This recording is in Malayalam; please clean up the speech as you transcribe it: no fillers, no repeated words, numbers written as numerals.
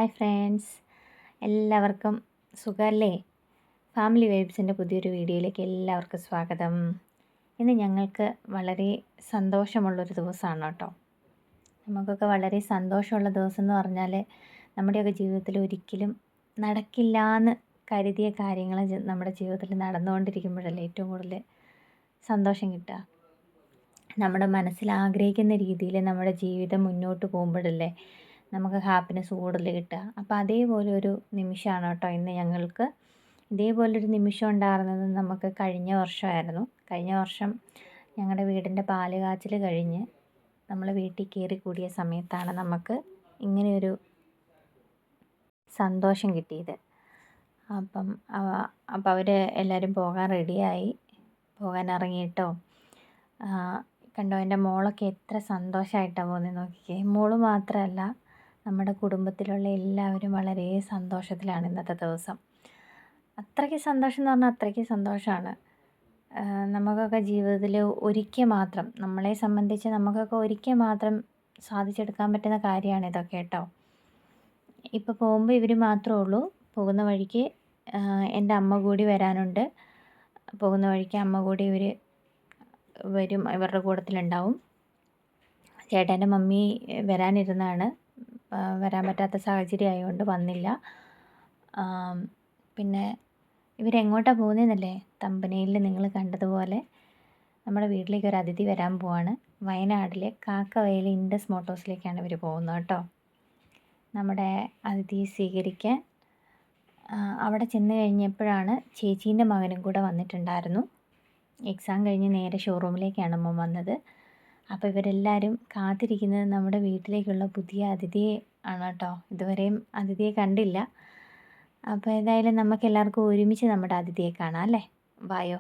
ഹായ് ഫ്രണ്ട്സ്, എല്ലാവർക്കും സുഖമല്ലേ? ഫാമിലി വൈബ്സിൻ്റെ പുതിയൊരു വീഡിയോയിലേക്ക് എല്ലാവർക്കും സ്വാഗതം. ഇന്ന് ഞങ്ങൾക്ക് വളരെ സന്തോഷമുള്ളൊരു ദിവസമാണ് കേട്ടോ. നമുക്കൊക്കെ വളരെ സന്തോഷമുള്ള ദിവസം എന്ന് പറഞ്ഞാൽ നമ്മുടെയൊക്കെ ജീവിതത്തിൽ ഒരിക്കലും നടക്കില്ലാന്ന് കരുതിയ കാര്യങ്ങൾ നമ്മുടെ ജീവിതത്തിൽ നടന്നുകൊണ്ടിരിക്കുമ്പോഴല്ലേ ഏറ്റവും കൂടുതൽ സന്തോഷം കിട്ടുക. നമ്മുടെ മനസ്സിൽ ആഗ്രഹിക്കുന്ന രീതിയിൽ നമ്മുടെ ജീവിതം മുന്നോട്ട് പോകുമ്പോഴല്ലേ നമുക്ക് ഹാപ്പിനെസ് കൂടുതൽ കിട്ടുക. അപ്പോൾ അതേപോലെ ഒരു നിമിഷമാണ് കേട്ടോ ഇന്ന് ഞങ്ങൾക്ക്. ഇതേപോലൊരു നിമിഷം ഉണ്ടായിരുന്നത് നമുക്ക് കഴിഞ്ഞ വർഷമായിരുന്നു. കഴിഞ്ഞ വർഷം ഞങ്ങളുടെ വീടിൻ്റെ പാല് കാച്ചൽ കഴിഞ്ഞ് നമ്മൾ വീട്ടിൽ കയറി കൂടിയ സമയത്താണ് നമുക്ക് ഇങ്ങനെയൊരു സന്തോഷം കിട്ടിയത്. അപ്പം അവർ എല്ലാവരും പോകാൻ റെഡിയായി, പോകാൻ ഇറങ്ങിയിട്ടോ. കണ്ടോ, എൻ്റെ മോളൊക്കെ എത്ര സന്തോഷമായിട്ടാണ് പോകുന്നത് നോക്കിക്കേ. മോള് മാത്രമല്ല, നമ്മുടെ കുടുംബത്തിലുള്ള എല്ലാവരും വളരെ സന്തോഷത്തിലാണ് ഇന്നത്തെ ദിവസം. അത്രയ്ക്ക് സന്തോഷം എന്ന് പറഞ്ഞാൽ അത്രയ്ക്ക് സന്തോഷമാണ്. നമുക്കൊക്കെ ജീവിതത്തിൽ ഒരിക്കൽ മാത്രം, നമ്മളെ സംബന്ധിച്ച് നമുക്കൊക്കെ ഒരിക്കൽ മാത്രം സാധിച്ചെടുക്കാൻ പറ്റുന്ന കാര്യമാണ് ഇതൊക്കെ കേട്ടോ. ഇപ്പോൾ പോകുമ്പോൾ ഇവർ മാത്രമേ ഉള്ളൂ. പോകുന്ന വഴിക്ക് എൻ്റെ അമ്മ കൂടി വരാനുണ്ട്. പോകുന്ന വഴിക്ക് അമ്മ കൂടി വരും, ഇവരുടെ കൂട്ടത്തിലുണ്ടാവും. ചേട്ടൻ്റെ മമ്മി വരാനിരുന്നാണ്, വരാൻ പറ്റാത്ത സാഹചര്യം ആയതുകൊണ്ട് വന്നില്ല. പിന്നെ ഇവരെങ്ങോട്ടാണ് പോകുന്നതെന്നല്ലേ തമ്പനയിൽ നിങ്ങൾ കണ്ടതുപോലെ നമ്മുടെ വീട്ടിലേക്ക് ഒരു അതിഥി വരാൻ പോവാണ്. വയനാട്ടിലെ കാക്കവയൽ ഇൻഡസ് മോട്ടോഴ്സിലേക്കാണ് ഇവർ പോകുന്നത് കേട്ടോ. നമ്മുടെ അതിഥിയെ സ്വീകരിക്കാൻ അവിടെ ചെന്ന് കഴിഞ്ഞപ്പോഴാണ് ചേച്ചീൻ്റെ മകനും കൂടെ വന്നിട്ടുണ്ടായിരുന്നു. എക്സാം കഴിഞ്ഞ് നേരെ ഷോറൂമിലേക്കാണ് അമ്മ വന്നത്. അപ്പോൾ ഇവരെല്ലാവരും കാത്തിരിക്കുന്നത് നമ്മുടെ വീട്ടിലേക്കുള്ള പുതിയ അതിഥിയെ ആണ് കേട്ടോ. ഇതുവരെയും അതിഥിയെ കണ്ടില്ല. അപ്പോൾ ഏതായാലും നമുക്ക് എല്ലാവർക്കും ഒരുമിച്ച് നമ്മുടെ അതിഥിയെ കാണാം അല്ലേ? വായോ.